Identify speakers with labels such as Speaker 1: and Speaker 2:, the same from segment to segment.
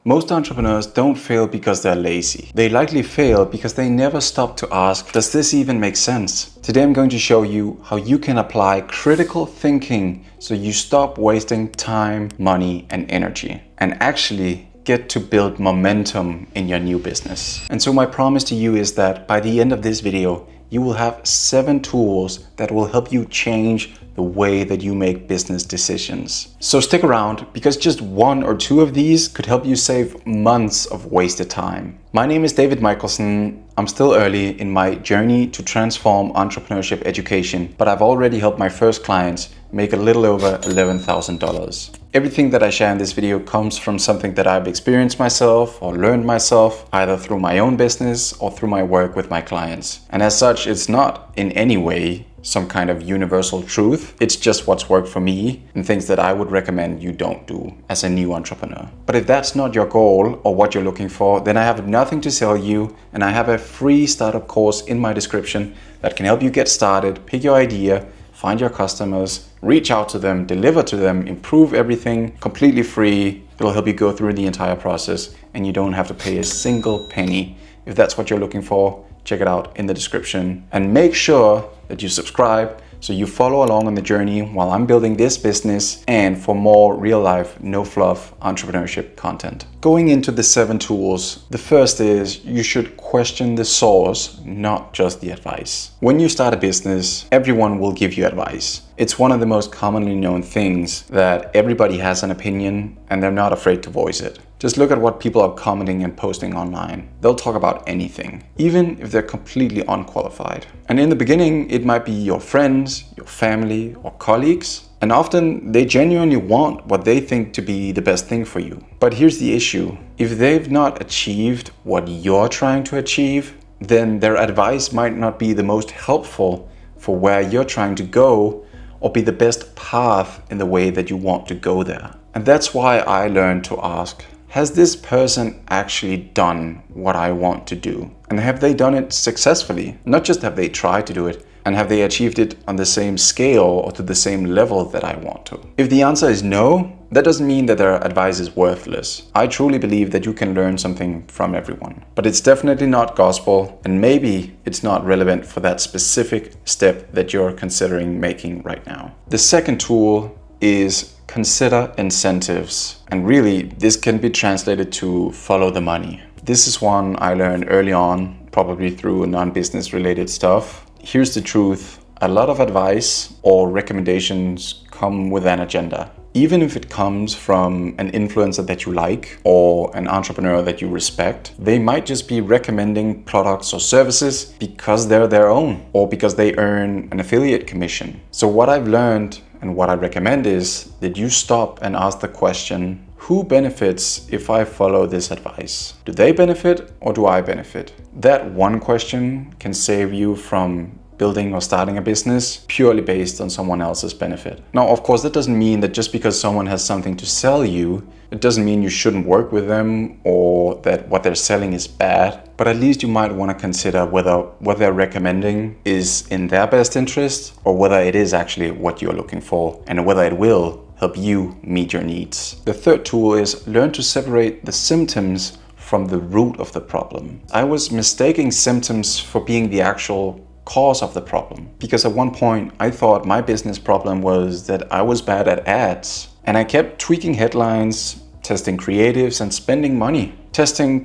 Speaker 1: Most entrepreneurs don't fail because they're lazy. They likely fail because they never stop to ask, does this even make sense? Today I'm going to show you how you can apply critical thinking so you stop wasting time, money, and energy, and actually get to build momentum in your new business. And so my promise to you is that by the end of this video, you will have 7 tools that will help you change the way that you make business decisions. So stick around, because just 1 or 2 of these could help you save months of wasted time. My name is David Michelson. I'm still early in my journey to transform entrepreneurship education, but I've already helped my first clients make a little over $11,000. Everything that I share in this video comes from something that I've experienced myself or learned myself, either through my own business or through my work with my clients. And as such, it's not in any way some kind of universal truth. It's just what's worked for me and things that I would recommend you don't do as a new entrepreneur. But if that's not your goal or what you're looking for, then I have nothing to sell you, and I have a free startup course in my description that can help you get started, pick your idea, find your customers, reach out to them, deliver to them, improve everything completely free. It'll help you go through the entire process, and you don't have to pay a single penny. If that's what you're looking for, check it out in the description, and make sure that you subscribe so you follow along on the journey while I'm building this business and for more real life, no fluff entrepreneurship content. Going into the 7 tools, the first is you should question the source, not just the advice. When you start a business, everyone will give you advice. It's one of the most commonly known things that everybody has an opinion and they're not afraid to voice it. Just look at what people are commenting and posting online. They'll talk about anything, even if they're completely unqualified. And in the beginning, it might be your friends, your family, or colleagues. And often they genuinely want what they think to be the best thing for you. But here's the issue. If they've not achieved what you're trying to achieve, then their advice might not be the most helpful for where you're trying to go, or be the best path in the way that you want to go there. And that's why I learned to ask, has this person actually done what I want to do? And have they done it successfully? Not just have they tried to do it, and have they achieved it on the same scale or to the same level that I want to? If the answer is no, that doesn't mean that their advice is worthless. I truly believe that you can learn something from everyone. But it's definitely not gospel, and maybe it's not relevant for that specific step that you're considering making right now. The second tool is consider incentives. And really, this can be translated to follow the money. This is one I learned early on, probably through non-business related stuff. Here's the truth. A lot of advice or recommendations come with an agenda. Even if it comes from an influencer that you like or an entrepreneur that you respect, they might just be recommending products or services because they're their own or because they earn an affiliate commission. So what I've learned and what I recommend is that you stop and ask the question, who benefits if I follow this advice? Do they benefit or do I benefit? That one question can save you from building or starting a business purely based on someone else's benefit. Now, of course, that doesn't mean that just because someone has something to sell you, it doesn't mean you shouldn't work with them or that what they're selling is bad. But at least you might want to consider whether what they're recommending is in their best interest or whether it is actually what you're looking for and whether it will help you meet your needs. The third tool is learn to separate the symptoms from the root of the problem. I was mistaking symptoms for being the actual cause of the problem, because at one point I thought my business problem was that I was bad at ads, and I kept tweaking headlines, testing creatives, and spending money. Testing.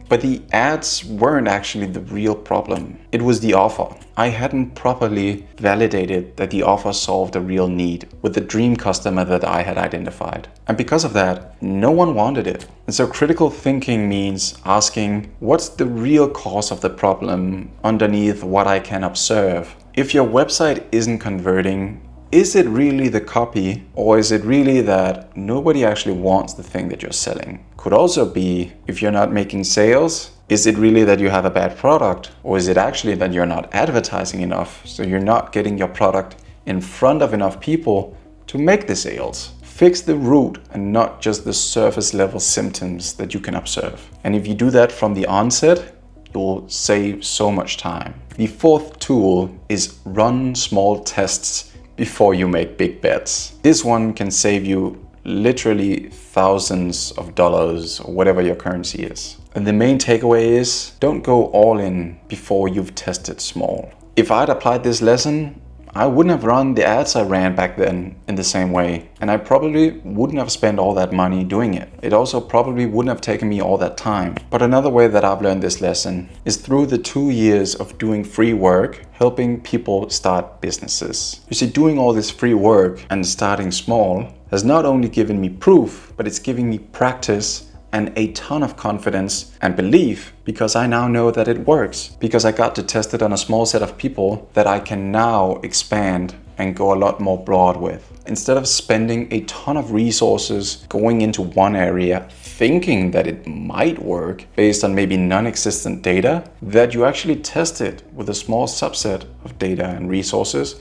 Speaker 1: But the ads weren't actually the real problem. It was the offer. I hadn't properly validated that the offer solved a real need with the dream customer that I had identified. And because of that, no one wanted it. And so critical thinking means asking, what's the real cause of the problem underneath what I can observe? If your website isn't converting, is it really the copy, or is it really that nobody actually wants the thing that you're selling? Could also be, if you're not making sales, is it really that you have a bad product, or is it actually that you're not advertising enough, so you're not getting your product in front of enough people to make the sales? Fix the root and not just the surface level symptoms that you can observe. And if you do that from the onset, you'll save so much time. The fourth tool is run small tests before you make big bets. This one can save you literally thousands of dollars or whatever your currency is. And the main takeaway is don't go all in before you've tested small. If I'd applied this lesson, I wouldn't have run the ads I ran back then in the same way, and I probably wouldn't have spent all that money doing it. It also probably wouldn't have taken me all that time. But another way that I've learned this lesson is through the 2 years of doing free work, helping people start businesses. You see, doing all this free work and starting small has not only given me proof, but it's giving me practice and a ton of confidence and belief, because I now know that it works, because I got to test it on a small set of people that I can now expand and go a lot more broad with. Instead of spending a ton of resources going into one area thinking that it might work based on maybe non-existent data, that you actually test it with a small subset of data and resources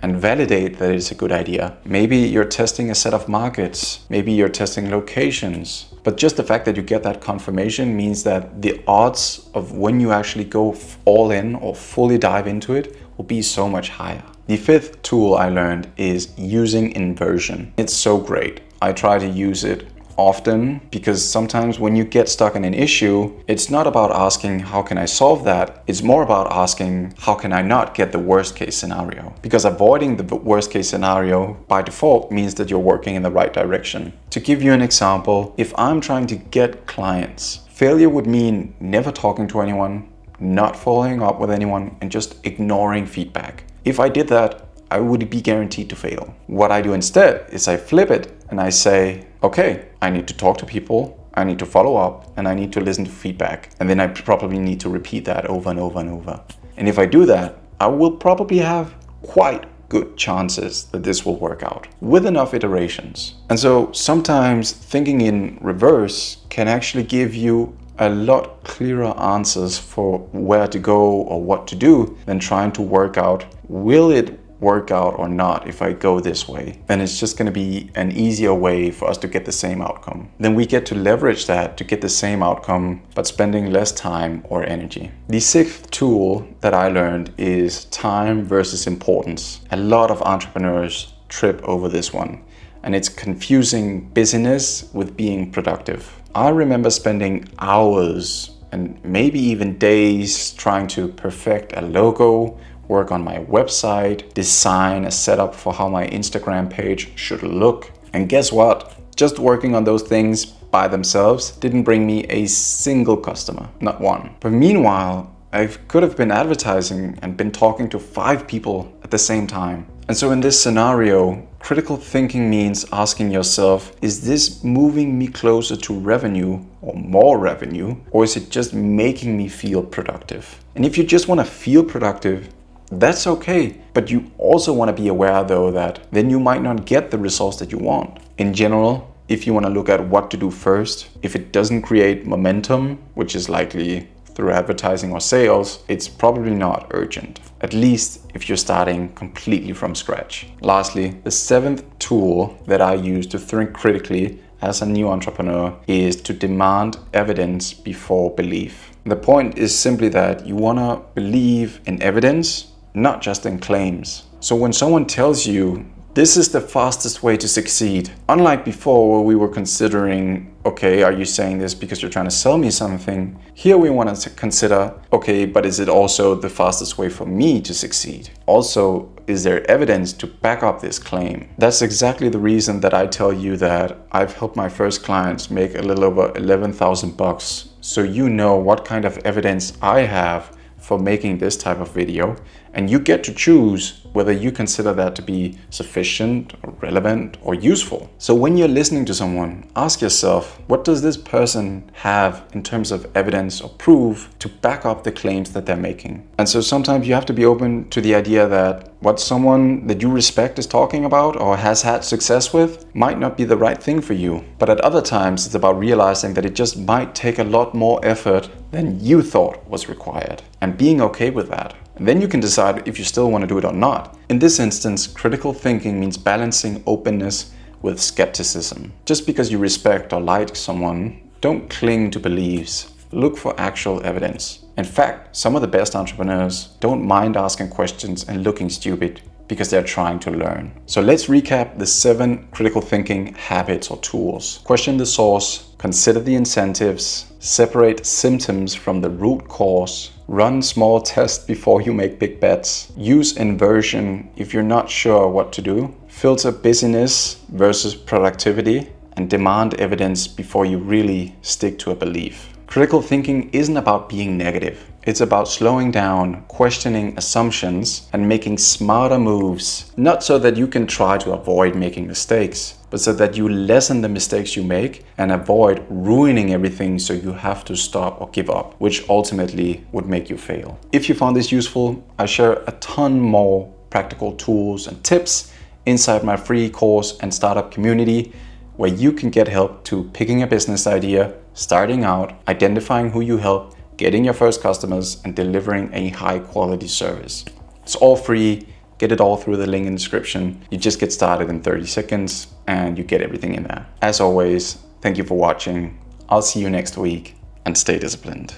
Speaker 1: and validate that it's a good idea. Maybe you're testing a set of markets, maybe you're testing locations, but just the fact that you get that confirmation means that the odds of when you actually go all in or fully dive into it will be so much higher. The fifth tool I learned is using inversion. It's so great. I try to use it often, because sometimes when you get stuck in an issue, it's not about asking how can I solve that, it's more about asking how can I not get the worst case scenario, because avoiding the worst case scenario by default means that you're working in the right direction. To give you an example, if I'm trying to get clients, failure would mean never talking to anyone, not following up with anyone, and just ignoring feedback. If I did that, I would be guaranteed to fail. What I do instead is I flip it and I say, okay, I need to talk to people, I need to follow up, and I need to listen to feedback. And then I probably need to repeat that over and over and over. And if I do that, I will probably have quite good chances that this will work out with enough iterations. And so sometimes thinking in reverse can actually give you a lot clearer answers for where to go or what to do than trying to work out, will it work out or not if I go this way? Then it's just going to be an easier way for us to get the same outcome. Then we get to leverage that to get the same outcome, but spending less time or energy. The sixth tool that I learned is time versus importance. A lot of entrepreneurs trip over this one, and it's confusing busyness with being productive. I remember spending hours and maybe even days trying to perfect a logo, work on my website, design a setup for how my Instagram page should look. And guess what? Just working on those things by themselves didn't bring me a single customer, not one. But meanwhile, I could have been advertising and been talking to 5 people at the same time. And so in this scenario, critical thinking means asking yourself, is this moving me closer to revenue or more revenue, or is it just making me feel productive? And if you just want to feel productive, that's okay, but you also want to be aware though that then you might not get the results that you want. In general, if you want to look at what to do first, if it doesn't create momentum, which is likely through advertising or sales, it's probably not urgent, at least if you're starting completely from scratch. Lastly, the seventh tool that I use to think critically as a new entrepreneur is to demand evidence before belief. The point is simply that you want to believe in evidence, not just in claims. So when someone tells you this is the fastest way to succeed, unlike before where we were considering, okay, are you saying this because you're trying to sell me something? Here we want to consider, okay, but is it also the fastest way for me to succeed? Also, is there evidence to back up this claim? That's exactly the reason that I tell you that I've helped my first clients make a little over $11,000. So you know what kind of evidence I have for making this type of video, and you get to choose whether you consider that to be sufficient or relevant or useful. So when you're listening to someone, ask yourself, what does this person have in terms of evidence or proof to back up the claims that they're making? And so sometimes you have to be open to the idea that what someone that you respect is talking about or has had success with might not be the right thing for you. But at other times, it's about realizing that it just might take a lot more effort than you thought was required, and being okay with that. And then you can decide if you still want to do it or not. In this instance, critical thinking means balancing openness with skepticism. Just because you respect or like someone, don't cling to beliefs. Look for actual evidence. In fact, some of the best entrepreneurs don't mind asking questions and looking stupid because they're trying to learn. So let's recap the 7 critical thinking habits or tools. Question the source, consider the incentives, separate symptoms from the root cause, run small tests before you make big bets, use inversion if you're not sure what to do, filter busyness versus productivity, and demand evidence before you really stick to a belief. Critical thinking isn't about being negative. It's about slowing down, questioning assumptions, and making smarter moves, not so that you can try to avoid making mistakes, but so that you lessen the mistakes you make and avoid ruining everything so you have to stop or give up, which ultimately would make you fail. If you found this useful, I share a ton more practical tools and tips inside my free course and startup community, where you can get help to picking a business idea, starting out, identifying who you help, getting your first customers, and delivering a high quality service. It's all free. Get it all through the link in the description. You just get started in 30 seconds and you get everything in there. As always, thank you for watching. I'll see you next week, and stay disciplined.